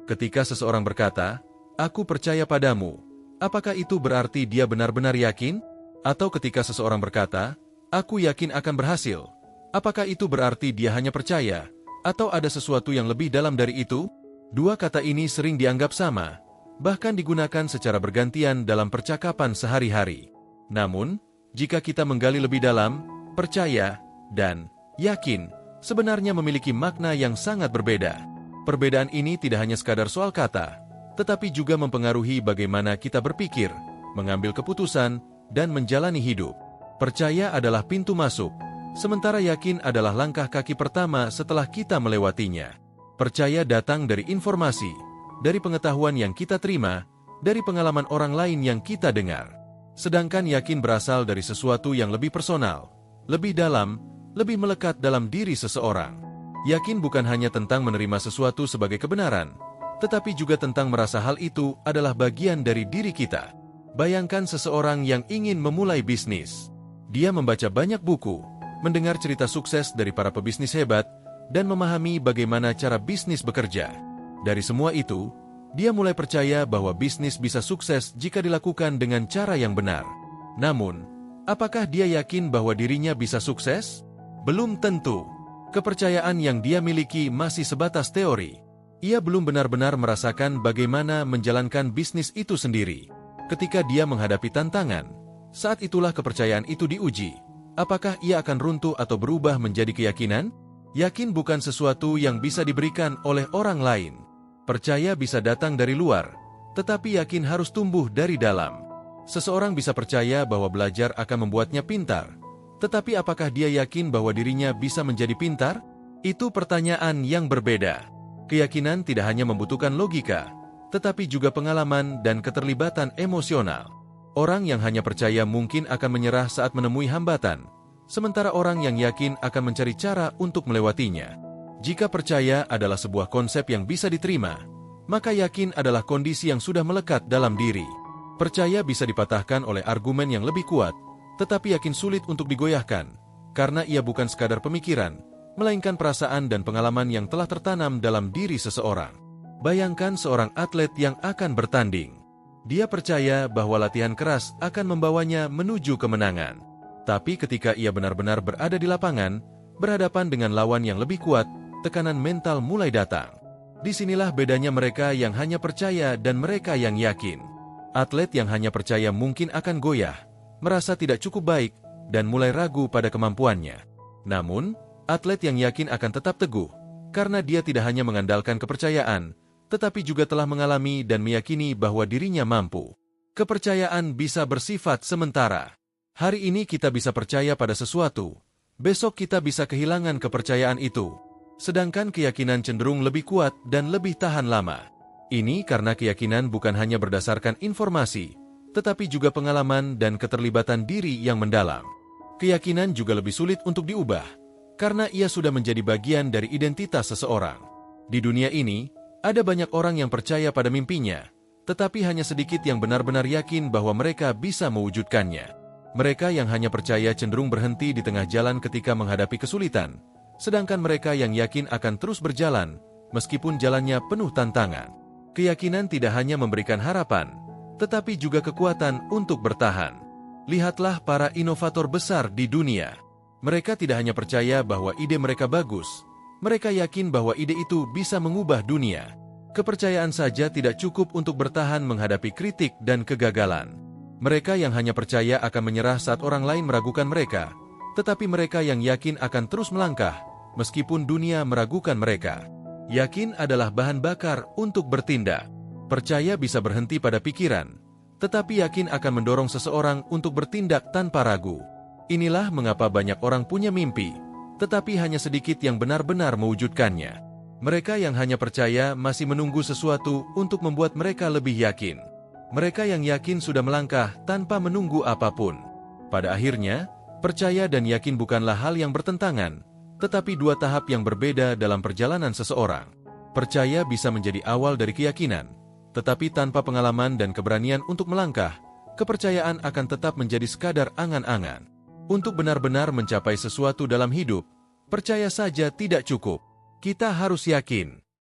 Ketika seseorang berkata, "Aku percaya padamu," apakah itu berarti dia benar-benar yakin? Atau ketika seseorang berkata, "Aku yakin akan berhasil," apakah itu berarti dia hanya percaya? Atau ada sesuatu yang lebih dalam dari itu? Dua kata ini sering dianggap sama, bahkan digunakan secara bergantian dalam percakapan sehari-hari. Namun, jika kita menggali lebih dalam, percaya dan yakin sebenarnya memiliki makna yang sangat berbeda. Perbedaan ini tidak hanya sekadar soal kata, tetapi juga mempengaruhi bagaimana kita berpikir, mengambil keputusan, dan menjalani hidup. Percaya adalah pintu masuk, sementara yakin adalah langkah kaki pertama setelah kita melewatinya. Percaya datang dari informasi, dari pengetahuan yang kita terima, dari pengalaman orang lain yang kita dengar. Sedangkan yakin berasal dari sesuatu yang lebih personal, lebih dalam, lebih melekat dalam diri seseorang. Yakin bukan hanya tentang menerima sesuatu sebagai kebenaran, tetapi juga tentang merasa hal itu adalah bagian dari diri kita. Bayangkan seseorang yang ingin memulai bisnis. Dia membaca banyak buku, mendengar cerita sukses dari para pebisnis hebat, dan memahami bagaimana cara bisnis bekerja. Dari semua itu, dia mulai percaya bahwa bisnis bisa sukses jika dilakukan dengan cara yang benar. Namun, apakah dia yakin bahwa dirinya bisa sukses? Belum tentu. Kepercayaan yang dia miliki masih sebatas teori. Ia belum benar-benar merasakan bagaimana menjalankan bisnis itu sendiri. Ketika dia menghadapi tantangan, saat itulah kepercayaan itu diuji. Apakah ia akan runtuh atau berubah menjadi keyakinan? Yakin bukan sesuatu yang bisa diberikan oleh orang lain. Percaya bisa datang dari luar, tetapi yakin harus tumbuh dari dalam. Seseorang bisa percaya bahwa belajar akan membuatnya pintar, tetapi apakah dia yakin bahwa dirinya bisa menjadi pintar? Itu pertanyaan yang berbeda. Keyakinan tidak hanya membutuhkan logika, tetapi juga pengalaman dan keterlibatan emosional. Orang yang hanya percaya mungkin akan menyerah saat menemui hambatan, sementara orang yang yakin akan mencari cara untuk melewatinya. Jika percaya adalah sebuah konsep yang bisa diterima, maka yakin adalah kondisi yang sudah melekat dalam diri. Percaya bisa dipatahkan oleh argumen yang lebih kuat, tetapi yakin sulit untuk digoyahkan, karena ia bukan sekadar pemikiran, melainkan perasaan dan pengalaman yang telah tertanam dalam diri seseorang. Bayangkan seorang atlet yang akan bertanding. Dia percaya bahwa latihan keras akan membawanya menuju kemenangan. Tapi ketika ia benar-benar berada di lapangan, berhadapan dengan lawan yang lebih kuat, tekanan mental mulai datang. Disinilah bedanya mereka yang hanya percaya dan mereka yang yakin. Atlet yang hanya percaya mungkin akan goyah, merasa tidak cukup baik, dan mulai ragu pada kemampuannya. Namun, atlet yang yakin akan tetap teguh, karena dia tidak hanya mengandalkan kepercayaan, tetapi juga telah mengalami dan meyakini bahwa dirinya mampu. Kepercayaan bisa bersifat sementara. Hari ini kita bisa percaya pada sesuatu, besok kita bisa kehilangan kepercayaan itu. Sedangkan keyakinan cenderung lebih kuat dan lebih tahan lama. Ini karena keyakinan bukan hanya berdasarkan informasi, tetapi juga pengalaman dan keterlibatan diri yang mendalam. Keyakinan juga lebih sulit untuk diubah, karena ia sudah menjadi bagian dari identitas seseorang. Di dunia ini, ada banyak orang yang percaya pada mimpinya, tetapi hanya sedikit yang benar-benar yakin bahwa mereka bisa mewujudkannya. Mereka yang hanya percaya cenderung berhenti di tengah jalan ketika menghadapi kesulitan, sedangkan mereka yang yakin akan terus berjalan, meskipun jalannya penuh tantangan. Keyakinan tidak hanya memberikan harapan, tetapi juga kekuatan untuk bertahan. Lihatlah para inovator besar di dunia. Mereka tidak hanya percaya bahwa ide mereka bagus, mereka yakin bahwa ide itu bisa mengubah dunia. Kepercayaan saja tidak cukup untuk bertahan menghadapi kritik dan kegagalan. Mereka yang hanya percaya akan menyerah saat orang lain meragukan mereka, tetapi mereka yang yakin akan terus melangkah, meskipun dunia meragukan mereka. Yakin adalah bahan bakar untuk bertindak. Percaya bisa berhenti pada pikiran, tetapi yakin akan mendorong seseorang untuk bertindak tanpa ragu. Inilah mengapa banyak orang punya mimpi, tetapi hanya sedikit yang benar-benar mewujudkannya. Mereka yang hanya percaya masih menunggu sesuatu untuk membuat mereka lebih yakin. Mereka yang yakin sudah melangkah tanpa menunggu apapun. Pada akhirnya, percaya dan yakin bukanlah hal yang bertentangan, tetapi dua tahap yang berbeda dalam perjalanan seseorang. Percaya bisa menjadi awal dari keyakinan, tetapi tanpa pengalaman dan keberanian untuk melangkah, kepercayaan akan tetap menjadi sekadar angan-angan. Untuk benar-benar mencapai sesuatu dalam hidup, percaya saja tidak cukup. Kita harus yakin.